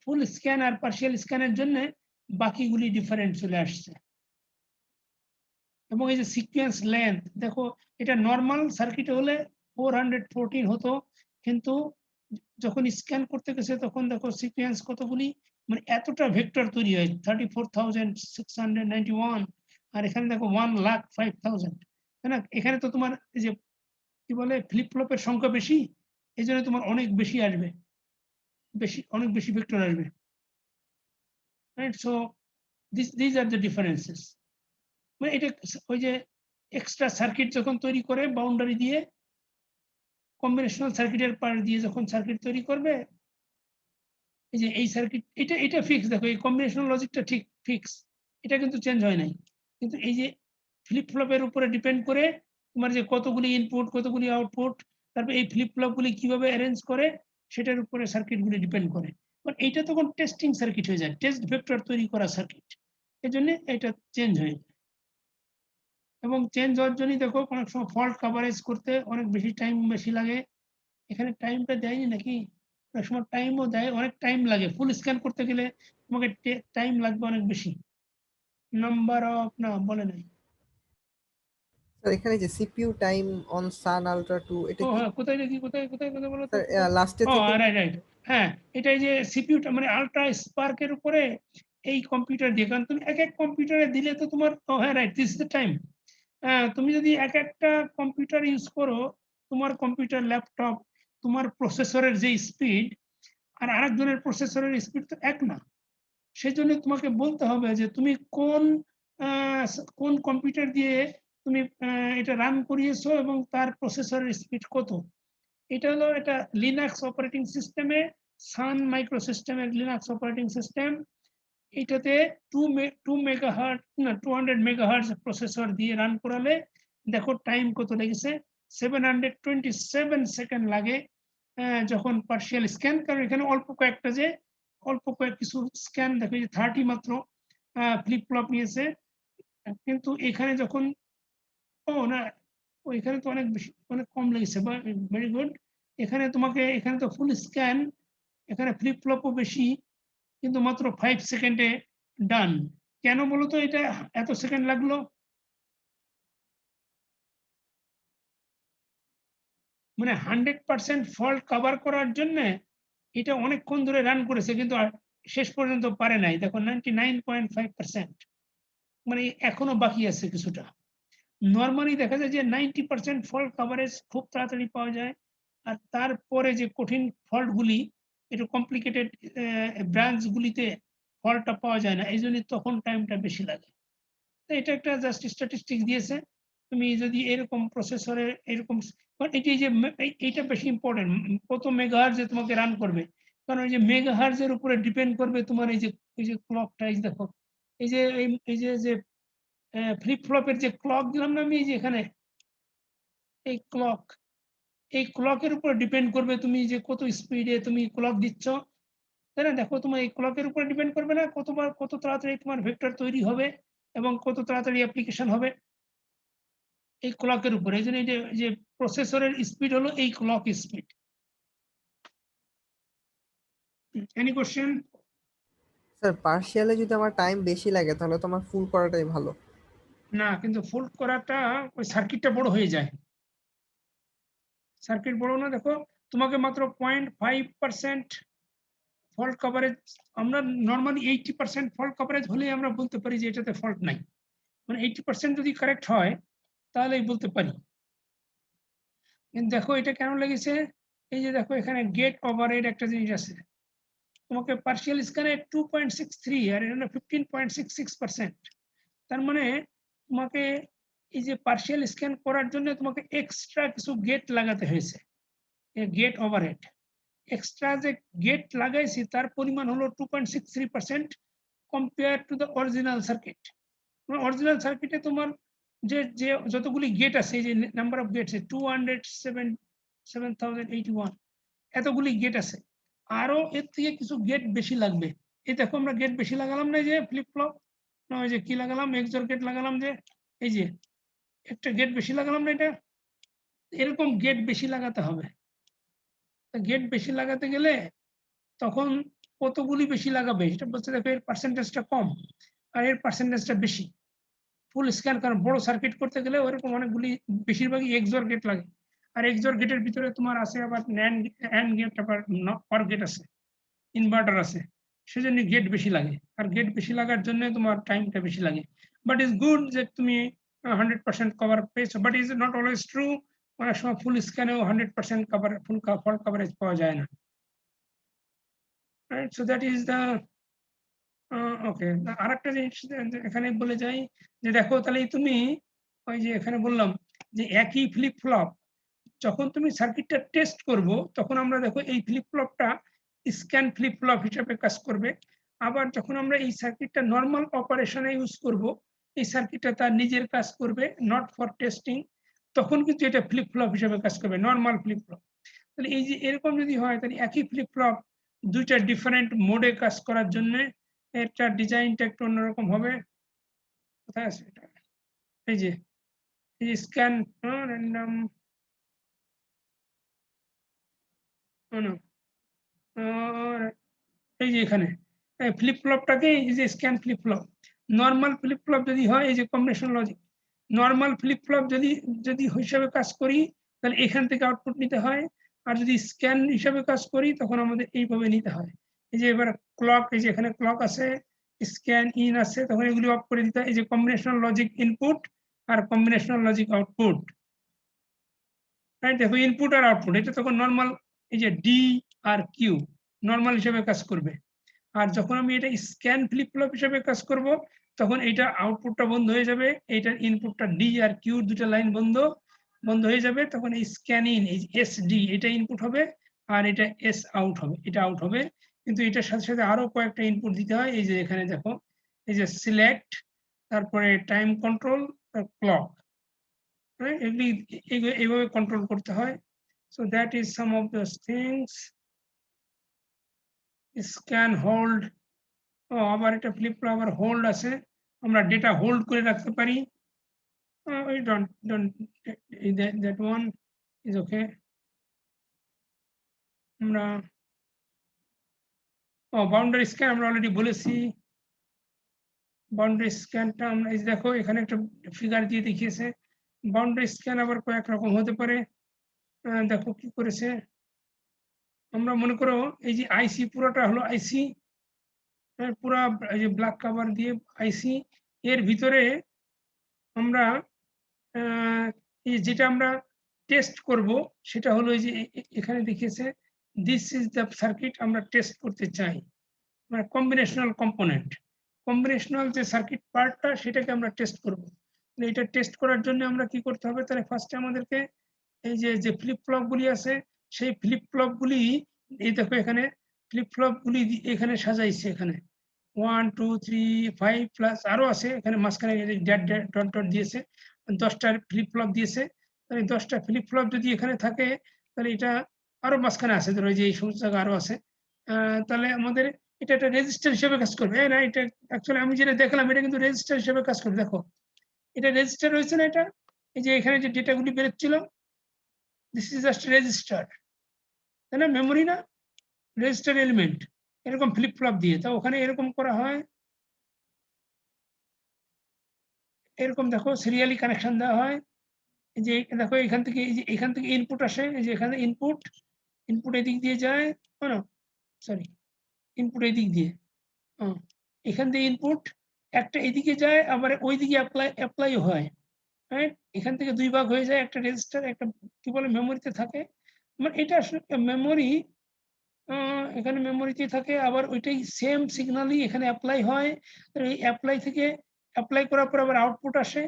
ফুল স্ক্যান আর পার্শিয়াল স্ক্যানের জন্য বাকিগুলি ডিফারেন্ট চলে আসছে। এবং এই যে সিকোয়েন্স লেন্থ দেখো, এটা নর্মাল সার্কিট হলে 414 হতো, কিন্তু যখন স্ক্যান করতে গেছে তখন দেখো সিকোয়েন্স কতগুলি, মানে এতটা ভেক্টর তৈরি হয় 34,691, আর এখানে দেখো 1,05,000, তাই না? এখানে তো তোমার এই যে কি বলে ফ্লিপ ফ্লপের সংখ্যা বেশি, এই জন্য তোমার অনেক বেশি আসবে, অনেক বেশি ভেক্টর আসবে, right? So this are the differences. মানে এটা ওই যে এক্সট্রা সার্কিট যখন তৈরি করে বাউন্ডারি দিয়ে, কম্বিনেশনাল সার্কিটের পার দিয়ে যখন সার্কিট তৈরি করবে, এই যে এই সার্কিট এটা ফিক্স, দেখো এই কম্বিনেশনাল লজিকটা ঠিক ফিক্স, এটা কিন্তু চেঞ্জ হয় নাই। কিন্তু এই যে ফ্লিপ ফ্লপের উপরে ডিপেন্ড করে তোমার যে কতগুলি ইনপুট কতগুলি আউটপুট, তারপর এই ফ্লিপ ফ্লপগুলি কিভাবে অ্যারেঞ্জ করে সেটার উপরে সার্কিটগুলি ডিপেন্ড করে। বাট এইটা তখন টেস্টিং সার্কিট হয়ে যায়, টেস্ট ভেক্টর তৈরি করা সার্কিট, এই জন্য এটা চেঞ্জ হয়ে যায়। এবং চেঞ্জ হওয়ার জন্যই দেখো অনেক সময় ফল্ট কভারেজ করতে অনেক বেশি টাইম বেশি লাগে। এখানে টাইমটা দেয়নি নাকি, অনেক সময় টাইমও দেয়, অনেক টাইম লাগে ফুল স্ক্যান করতে গেলে, তোমাকে টাইম লাগবে অনেক বেশি। নাম্বার অফ না বলে নাই। স্যার এখানে যে CPU time on Sun Ultra 2 এটা ও কি? হ্যাঁ, কোথায় দেখি, কোথায় কোথায় বলো তো স্যার কোথায়। লাস্টে ও থেকে রাইট রাইট, হ্যাঁ এটাই যে সিপিইউটা মানে আলট্রা স্পার্কের উপরে এই কম্পিউটার দিয়ে, কারণ তুমি এক কম্পিউটারে দিলে তো তোমার, ও হ্যাঁ right, this is the time. তুমি যদি একটা কম্পিউটার ইউজ করো, তোমার কম্পিউটার ল্যাপটপ, তোমার প্রসেসরের যে স্পিড আর আরেকজনের প্রসেসরের স্পিড তো এক না। সেই জন্য তোমাকে বলতে হবে যে তুমি কোন কম্পিউটার দিয়ে তুমি এটা রান করিয়েছো এবং তার প্রসেসরের স্পিড কত। এটা হলো এটা লিনাক্স অপারেটিং সিস্টেমে, সান মাইক্রো সিস্টেমের লিনাক্স অপারেটিং সিস্টেম, এটাতে 200 মেগাহার্টজ প্রসেসর দিয়ে রান করালে দেখো টাইম কত লেগেছে, 727 সেকেন্ড লাগে। যখন পার্শিয়াল স্ক্যান, কারণ এখানে অল্প কয়েক কিছু স্ক্যান, দেখো যে 30 মাত্র ফ্লিপ ফ্লপ নিয়েছে, কিন্তু এখানে যখন, ও না, এখানে তো অনেক বেশি, অনেক কম লেগেছে, ভেরি গুড। এখানে তো ফুল স্ক্যান, এখানে ফ্লিপ ফ্লপও বেশি, কিন্তু মাত্র 5 সেকেন্ডে ডান। কেন বলতো এটা এত সেকেন্ড লাগলো? মানে 100% ফল্ট কভার করার জন্য এটা অনেকক্ষণ ধরে রান করেছে, কিন্তু শেষ পর্যন্ত পারে নাই। দেখো 99.5%, মানে এখনো বাকি আছে কিছুটা। নরমালি দেখা যায় যে 90% ফল্ট কভারেজ খুব তাড়াতাড়ি পাওয়া যায়। আর তারপরে যে কঠিন ফল্ট গুলি, একটু কমপ্লিকেটেড ব্রাঞ্চ গুলিতে ফল্টটা পাওয়া যায় না, এই জন্য তখন টাইমটা বেশি লাগে। তো এটা একটা জাস্ট স্ট্যাটিস্টিক্স দিয়েছে। তুমি যদি এরকম প্রসেসরে এরকম, এটি যে এইটা বেশি ইম্পর্টেন্ট, কত মেগাহার্জ তোমাকে রান করবে। কারণ এই যে মেগাহার্জ এর উপরে ডিপেন্ড করবে তোমার এই যে ক্লকটা। এই যে দেখো, এই যে ফ্লিপ ফ্লপের যে ক্লক দিলাম না আমি, এই যে এখানে এই ক্লক, এই ক্লকের উপর ডিপেন্ড করবে তুমি যে কত স্পিডে তুমি ক্লক দিচ্ছ, তাই না? দেখো তোমার এই ক্লকের উপর ডিপেন্ড করবে না কত তাড়াতাড়ি তোমার ভেক্টর তৈরি হবে এবং কত তাড়াতাড়ি অ্যাপ্লিকেশন হবে, এই ক্লকের উপরে। এই জন্য এই যে প্রসেসরের স্পিড হলো এই clock speed. Any question? Sir পার্শিয়ালে যদি আমার টাইম বেশি লাগে তাহলে তো আমার ফুল করাটাই ভালো। না, কিন্তু ফুল করাটা ওই সার্কিটটা বড় হয়ে যায়। সার্কিট বড় না, দেখো তোমাকে মাত্র 0.5% ফল্ট কভারেজ, আমরা নর্মালি 80% ফল্ট কভারেজ হলেই আমরা বলতে পারি যে এটাতে ফল্ট নাই। মানে 80% যদি কারেক্ট হয় তাহলেই বলতে পারি। কিন্তু দেখো এটা কেন লেগেছে, এই যে দেখো এখানে গেট ওভারহেড একটা জিনিস আছে। তোমাকে পার্শিয়াল স্ক্যানে 2.63 আর এখানে 15.66%। তার মানে তোমাকে এই যে পার্শিয়াল স্ক্যান করার জন্য তোমাকে এক্সট্রা কিছু গেট লাগাতে হয়েছে, গেট ওভারহেড। এক্সট্রা যে গেট লাগাইছি তার পরিমাণ হলো 2.63% compare to the original circuit. Original সার্কিটে তোমার যে যে যতগুলি গেট আছে, এই যে নাম্বার অফ গেটস 207,081, এতগুলি গেট আছে। আরো এর থেকে কিছু গেট বেশি লাগবে। এই দেখো আমরা গেট বেশি লাগালাম না, যে ফ্লিপ ফ্লপ না, ওই যে কি লাগালাম, এক্সর গেট লাগালাম, যে এই যে একটা গেট বেশি লাগালাম না, এটা এরকম গেট বেশি লাগাতে হবে। গেট বেশি লাগাতে গেলে তখন কতগুলি বেশি লাগাবে এটা বলতে, দেখো এর পার্সেন্টেজটা কম আর এর পার্সেন্টেজটা বেশি। ফুল স্ক্যান, কারণ বড় সার্কিট করতে গেলে ওরকম অনেকগুলি, বেশিরভাগই এক্সর গেট লাগে। আর এক্সর গেটের ভিতরে তোমার আছে আবার ন্যান্ড গেট, আবার অর গেট আছে, ইনভার্টার আছে, সেজন্য গেট বেশি লাগে। আর গেট বেশি লাগার জন্য তোমার টাইমটা বেশি লাগে। বাট ইজ গুড যে তুমি 100% কভার পেয়েছো, but is not always true. অনেক সময় ফুল স্ক্যানেও 100% কভার, ফুল ফল্ট কভারেজ পাওয়া যায় না। Right, so that is the ওকে। আরেকটা জিনিস এখানে বলে যাই, যে দেখো তাহলে তুমি ওই যে এখানে বললাম যে একই ফ্লিপ ফ্লপ যখন তুমি সার্কিটটা টেস্ট করব, তখন আমরা দেখো এই ফ্লিপ ফ্লপটা স্ক্যান ফ্লিপ ফ্লপ হিসাবে কাজ করবে। আবার যখন আমরা এই সার্কিটটা নর্মাল অপারেশনে ইউজ করব, এই সার্কিটটা তার নিজের কাজ করবে, নট ফর টেস্টিং, তখন কিন্তু এটা ফ্লিপ ফ্লপ হিসাবে কাজ করবে, নর্মাল ফ্লিপ ফ্লপ। তাহলে এই যে এরকম যদি হয়, তাহলে একই ফ্লিপ ফ্লপ দুইটা ডিফারেন্ট মোডে কাজ করার জন্য এটা ডিজাইনটা একটু অন্যরকম হবে। কোথায় আছে এটা, এই যে স্ক্যান র্যান্ডম, এই যে এখানে ফ্লিপ ফ্লপটাকে, এই যে scan flip flop, normal flip flop যদি হয়, এই যে combination logic, normal flip flop যদি যদি হিসাবে কাজ করি তাহলে এখান থেকে আউটপুট নিতে হয়। আর যদি স্ক্যান হিসাবে কাজ করি তখন আমাদের এইভাবে নিতে হয়। এই যে এবার ক্লক, এই যে এখানে ক্লক আছে, স্ক্যান ইন আছে, তখন এগুলি অফ করে দিতে হয়। এই যে কম্বিনেশনাল লজিক ইনপুট আর কম্বিনেশনাল লজিক আউটপুট, রাইট? দেখো ইনপুট আর আউটপুট, এটা তখন নর্মাল, এই যে ডি আর কিউ নর্মাল হিসেবে কাজ করবে। আর যখন আমি এটা স্ক্যান ফ্লিপ ফ্লপ হিসেবে কাজ করব, তখন এইটা আউটপুটটা বন্ধ হয়ে যাবে, এইটার ইনপুটটা ডি আর কিউ দুটো লাইন বন্ধ হয়ে যাবে। তখন এই স্ক্যান ইন, এই এস ডি, এটা ইনপুট হবে, আর এটা এস আউট হবে, এটা আউট হবে। কিন্তু এটার সাথে সাথে আরো কয়েকটা ইনপুট দিতে হয়। এই যে এখানে দেখো, এই যে সিলেক্ট, তারপরে টাইম কন্ট্রোল, ক্লক, এগুলি এইভাবে কন্ট্রোল করতে হয়। So that is some of those things. Scan hold, আবার এটা ফ্লিপ ফ্লপ আবার হোল্ড আছে, আমরা ডেটা হোল্ড করে রাখতে পারি। We don't that one is okay. আমরা বাউন্ডারি স্ক্যান আমরা অলরেডি বলেছি। বাউন্ডারি স্ক্যানটা আমরা, এই দেখো এখানে একটা ফিগার দিয়ে দেখিয়েছে। বাউন্ডারি স্ক্যান আবার কয়েক রকম হতে পারে। দেখো কি করেছে, আমরা মনে করো এই যে আইসি পুরোটা হলো আইসি, পুরা এই যে ব্ল্যাক কাভার দিয়ে আইসি, এর ভিতরে আমরা এই যেটা আমরা টেস্ট করব সেটা হলো এই যে এখানে দেখিয়েছে দিস ইজ দ্য সার্কিট আমরা টেস্ট করতে চাই, মানে কম্বিনেশনাল কম্পোনেন্ট, কম্বিনেশনাল যে সার্কিট পার্টটা সেটাকে আমরা টেস্ট করব। এটা টেস্ট করার জন্য আমরা কি করতে হবে, তাহলে ফার্স্টে আমাদেরকে এই যে ফ্লিপ ফ্লপ গুলি আছে সেই ফ্লিপ ফ্লপ গুলি, এই দেখো এখানে ফ্লিপ ফ্লপ গুলি এখানে সাজাইছে, এখানে 1 2 3 5 প্লাস আরো আছে, এখানে মাঝখানে ডট ডট দিয়েছে, 10টা ফ্লিপ ফ্লপ দিয়েছে। তাহলে 10টা ফ্লিপ ফ্লপ যদি এখানে থাকে তাহলে এটা আরো মাঝখানে আছে, ধরো যে এই সমস্ত জায়গা আরো আছে, তাহলে আমাদের এটা একটা রেজিস্টার হিসেবে কাজ করবে। না এটা অ্যাকচুয়ালি আমি যেটা দেখলাম এটা কিন্তু রেজিস্টার হিসেবে কাজ করবে। দেখো এটা রেজিস্টার রয়েছে না, এটা এই যে এখানে যে ডেটাগুলি বেরোচ্ছিল, দিস ইজ জাস্ট রেজিস্টার, তাই না, মেমোরি না, রেজিস্টার এলিমেন্ট, এরকম ফ্লিপ ফ্লপ দিয়ে। তা ওখানে এরকম করা হয়, এরকম দেখো সিরিয়ালি কানেকশন দেওয়া হয়। এই যে দেখো এখান থেকে এই যে এখান থেকে ইনপুট আসে, এই যে এখানে ইনপুট, ইনপুট এদিক দিয়ে যায়, সরি ইনপুট এদিক দিয়ে, এখান থেকে ইনপুট একটা এদিকে যায়, আবার ওইদিকে অ্যাপ্লাই হয়, রাইট। এখান থেকে দুই ভাগ হয়ে যায়, একটা রেজিস্টার একটা কি বলে মেমোরিতে থাকে, মানে এটা আসলে মেমোরি, এখানে মেমোরিতে থাকে, আবার ওইটাই সেম সিগন্যালই এখানে অ্যাপ্লাই হয়। এই অ্যাপ্লাই থেকে অ্যাপ্লাই করার পর আবার আউটপুট আসে,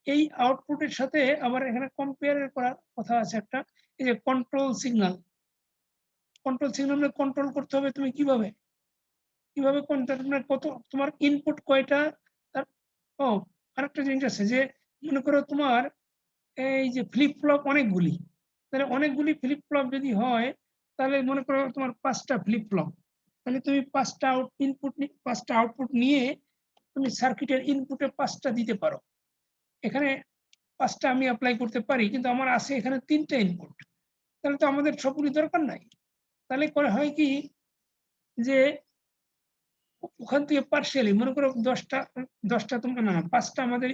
এই আউটপুটের সাথে আবার এখানে কম্পেয়ার করার কথা আছে একটা, এই যে control signal, control signal control করতে হবে তুমি কিভাবে, কিভাবে কত তোমার ইনপুট কয়টা, তার আরেকটা জিনিস আছে যে মনে করো তোমার এই যে ফ্লিপ ফ্লপ অনেকগুলি, তাহলে অনেকগুলি ফ্লিপ ফ্লপ যদি হয় তাহলে মনে করো তোমার 5টা ফ্লিপ ফ্লপ, তাহলে তুমি 5টা আউটপুট নিয়ে তুমি সার্কিটের ইনপুটে 5টা দিতে পারো। এখানে 5টা আমি অ্যাপ্লাই করতে পারি, কিন্তু আমার আছে এখানে 3টা ইনপুট, তাহলে তো আমাদের সবগুলি দরকার নাই। তাহলে করে হয় কি যে ওখান থেকে পার্সিয়ালি মনে করো 10টা তোমার না 5টা আমাদের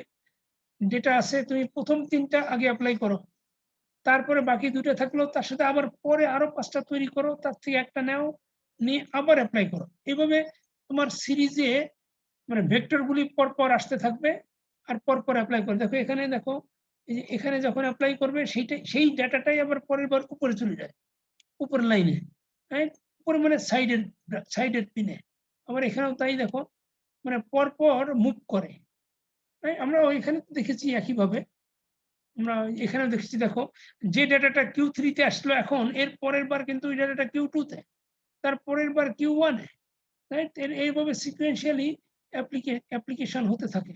ডেটা আছে, তুমি প্রথম 3টা আগে অ্যাপ্লাই করো, তারপরে বাকি 2টা থাকলো, তার সাথে আবার পরে আরো 5টা তৈরি করো, তার থেকে একটা নাও, নিয়ে আবার অ্যাপ্লাই করো। এইভাবে তোমার সিরিজে মানে ভেক্টর গুলি পরপর আসতে থাকবে, আর পরপর অ্যাপ্লাই করে। দেখো এখানে দেখো এই যে এখানে যখন অ্যাপ্লাই করবে সেই ডাটাটাই আবার পরের বার উপরে চলে যায়, উপরের লাইনে, রাইট, উপরে মানে সাইডের পিনে। আবার এখানেও তাই দেখো, মানে পরপর মুভ করে, আমরা ওইখানে দেখেছি একইভাবে, আমরা এখানে দেখেছি। দেখো যে ডাটাটা Q3 তে আসলো এখন, এর পরের বার কিন্তু ওই ডাটাটা Q2 তে, তার পরের বার Q1 এ, রাইট। এইভাবে সিকোয়েন্সিয়ালি অ্যাপ্লিকেশন হতে থাকে,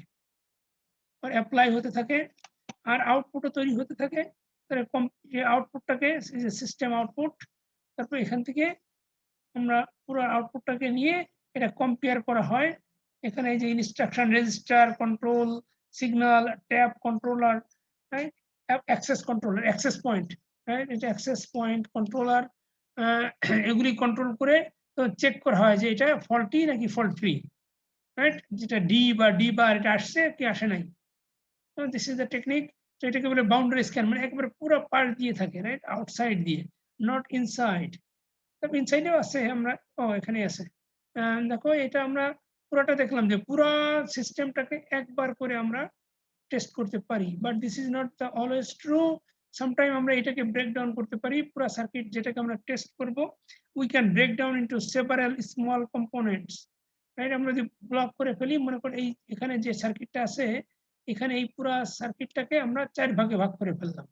আর অ্যাপ্লাই হতে থাকে, আর আউটপুটও তৈরি হতে থাকে। তাহলে যে আউটপুটটাকে সিস্টেম আউটপুট, তারপর এখান থেকে আমরা পুরো আউটপুটটাকে নিয়ে এটা কম্পেয়ার করা হয়। এখানে এই যে instruction register, control signal, tap controller, right, access controller, access point, right, এটা অ্যাক্সেস পয়েন্ট কন্ট্রোলার, এগুলি কন্ট্রোল করে তো চেক করা হয় যে এটা ফল্টি নাকি ফল্ট ফ্রি, রাইট, যেটা ডি বার এটা আসছে কি আসে নাই। This is the technique. তো এটাকে বলে বাউন্ডারি স্ক্যান, মানে একেবারে পুরো পার্ট দিয়ে থাকে, রাইট, আউটসাইড দিয়ে, নট ইনসাইড। তবে ইনসাইডেও আছে, আমরা এখানে আছে। দেখো এটা আমরা পুরোটা দেখলাম যে পুরো সিস্টেমটাকে একবার করে আমরা টেস্ট করতে পারি, but this is not the always true. Sometime আমরা এটাকে ব্রেক ডাউন করতে পারি, পুরো সার্কিট যেটাকে আমরা টেস্ট করব, we can break down into several small components, right. আমরা যদি ব্লক করে ফেলি, মনে করি এই এখানে যে সার্কিটটা আছে, এখানে এই পুরো সার্কিটটাকে আমরা 4 ভাগে ভাগ করে ফেললাম।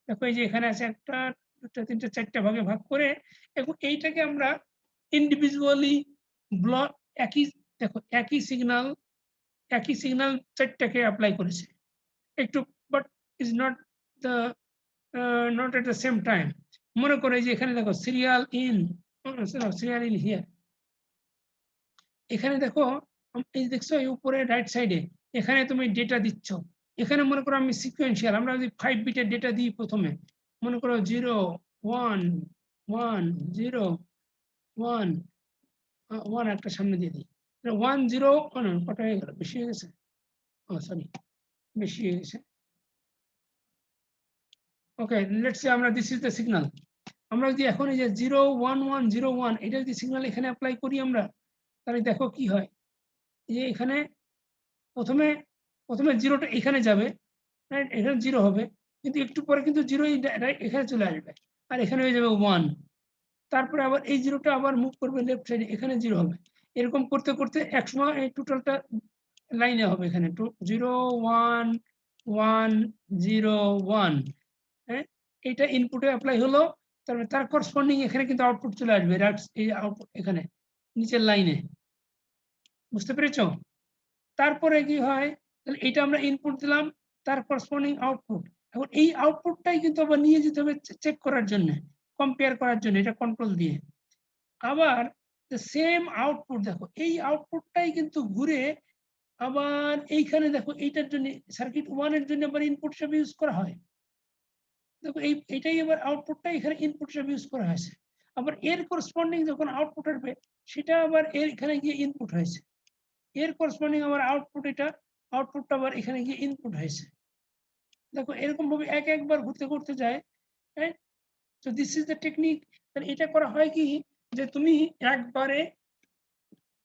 দেখো এই যে এখানে আছে 1টা 2টা 3টা 4টা ভাগে ভাগ করে, এবং এইটাকে আমরা ইন্ডিভিজুয়ালি ব্লক, একই দেখো একই সিগন্যাল 4টাকে অ্যাপ্লাই করেছে একটু, but is not the not at the same time. মনে করে যে এখানে দেখো সিরিয়াল ইন হিয়ার, এখানে দেখো এই দেখছো এই উপরে রাইট সাইডে, এখানে তুমি ডেটা দিচ্ছ, এখানে মনে করো আমি সিকোয়েন্সিয়াল, আমরা যদি 5 বিটের ডেটা দিই প্রথমে, মনে করো 0 1 1 0 1 1 একটা সামনে দিয়ে দিই, 1 0 কটা হয়ে গেল, বেশি হয়ে গেছে, সরি বেশি হয়ে গেছে, ওকে, লেটস সে আমরা দিস ইজ দ্য সিগন্যাল। আমরা যদি এখন এই যে 0 1 1 0 1 এটা যদি সিগন্যাল এখানে অ্যাপ্লাই করি আমরা, তাহলে দেখো কি হয়। এই যে এখানে প্রথমে 0টা এখানে যাবে, রাইট? এখানে 0 হবে, কিন্তু একটু পরে কিন্তু 0 এখানে চলে আসবে, আর এখানে হয়ে যাবে 1। তারপরে আবার এই 0টা আবার মুভ করবে লেফট সাইডে, এখানে 0 হবে। এরকম করতে করতে একসময় এই টোটালটা লাইনে হবে, এখানে 0 1 1 0 1। হ্যাঁ, এটা ইনপুটে অ্যাপ্লাই হলো, তারপরে তার করসপন্ডিং এখানে কিন্তু আউটপুট চলে আসবে, রাইট? এই আউটপুট এখানে নিচের লাইনে, বুঝতে পেরেছো? তারপরে কি হয়, তাহলে এটা আমরা ইনপুট দিলাম, তার করসপন্ডিং আউটপুট। এখন এই আউটপুটটাই কিন্তু আবার নিয়ে যেতে হবে চেক করার জন্য, কম্পেয়ার করার জন্য, এটা কন্ট্রোল দিয়ে। আবার সেম আউটপুট দেখো, এই আউটপুটটাই কিন্তু ঘুরে আবার এইখানে দেখো, এইটার জন্য সার্কিট 1 এর জন্য আবার ইনপুট হিসেবে ইউজ করা হয়। দেখো এইটাই আবার আউটপুটটা এখানে ইনপুট হিসেবে ইউজ করা হয়েছে। আবার এর করসপন্ডিং যখন আউটপুট আসবে, সেটা আবার এখানে গিয়ে ইনপুট হয়েছে। এর করসপন্ডিং আবার আউটপুট, এটা আউটপুটটা আবার এখানে গিয়ে ইনপুট হয়েছে। দেখো এরকম ভাবে একবার ঘুরতে ঘুরতে যায়, right? So this is the technique. এটা করা হয় কি, যে তুমি একবারে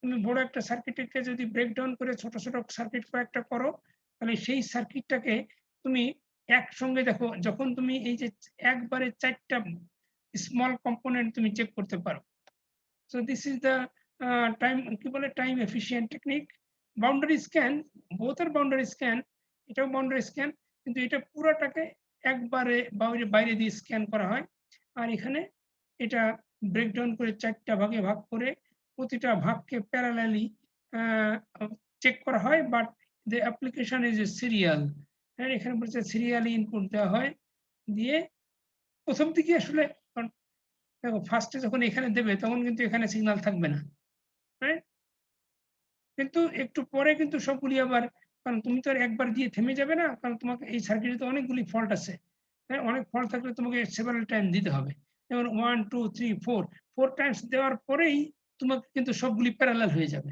তুমি বড় একটা সার্কিটকে যদি ব্রেকডাউন করে ছোট ছোট সার্কিট কয়েকটা করো, তাহলে সেই সার্কিটটাকে তুমি একসঙ্গে দেখো, যখন তুমি এই যে একবারে 4টা স্মল কম্পোনেন্ট তুমি চেক করতে পারো। So this is the time, কি বলে, time efficient technique. Boundary scan, both আর বাউন্ডারি স্ক্যান, এটাও বাউন্ডারি স্ক্যান, কিন্তু এটা পুরোটাকে একবারে বাইরে বাইরে দিয়ে স্ক্যান করা হয়। আর এখানে এটা ব্রেকডাউন করে 4টা ভাগে ভাগ করে প্রতিটা ভাগকে প্যারালালি চেক করা হয়, but the application is a serial. হ্যাঁ, এখানে বলছে সিরিয়ালি ইনপুট দেওয়া হয়, দিয়ে প্রথম থেকে আসলে দেখো ফার্স্টে যখন এখানে দেবে তখন কিন্তু এখানে সিগন্যাল থাকবে না, রাইট? কিন্তু একটু পরে কিন্তু সবগুলি আবার, কারণ তুমি তো আর একবার দিয়ে থেমে যাবে না, কারণ তোমাকে এই সার্কিটে তো অনেকগুলি ফল্ট আছে। হ্যাঁ, অনেক ফল্ট থাকলে তোমাকে সেভারাল টাইম দিতে হবে। যেমন 1 2 3 4 টাইমস দেওয়ার পরেই তোমাকে কিন্তু সবগুলি প্যারালাল হয়ে যাবে।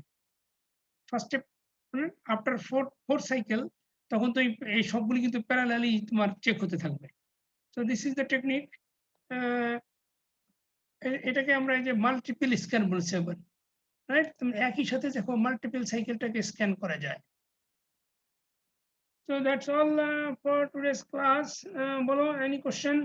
ফার্স্টে আফটার 4 সাইকেল তখন তো এই সবগুলি কিন্তু প্যারালালি তোমার চেক হতে থাকবে। So this is the technique. এটাকে আমরা এই যে মাল্টিপল স্ক্যান বলছি আবার, রাইট? তুমি একই সাথে দেখো মাল্টিপল সাইকেলটাকে স্ক্যান করা যায়। So that's all for today's class. Bolo, any question?